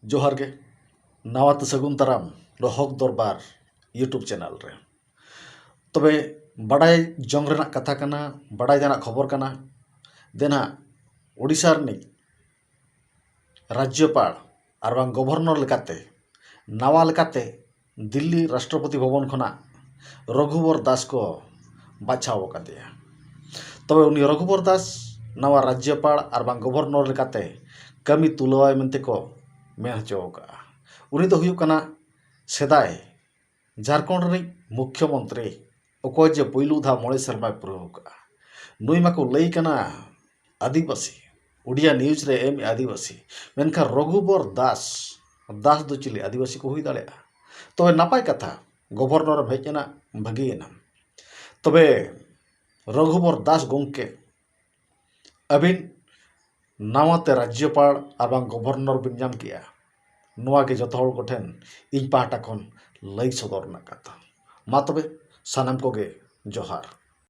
जोहार गे नवाते सगुन ताराम हक दरबार यूट्यूब चैनल रे तबे बड़ाई जंग रेना कथा कना बड़ाई जाना खबर कना देना ओडिशा रनिज राज्यपाल और बांग गवर्नर लेकाते नवा लेकाते दिल्ली राष्ट्रपति भवन खना रघुवर दास को बाछाव कादेया। तबे उनी रघुवर दास नवा राज्यपाल और बांग गवर्नर लेकाते कमी तुलवाय मेंते को मेन हचोका। उनी दो हुयुग कना सेदाय झारखंड रे मुख्यमंत्री अकोय जे पहिलू धा मोड़े शर्मा पुरौका नुई माको लई कना आदिवासी उड़िया न्यूज रे एम आदिवासी मेनखा रघुवर दास दास दो चिले आदिवासी को हुई दाड़ेया। तबे नापाय कथा गवर्नर हेजना भागीना। तबे रघुवर दास गोंके अबिन नावाते राज्यपाल और बांग गवर्नर बिन नाम किया नुआ के जतो हड़ कोठेन इन पाहटा खन लई सदर ना कथा मा तबे सानाम कोगे जोहार।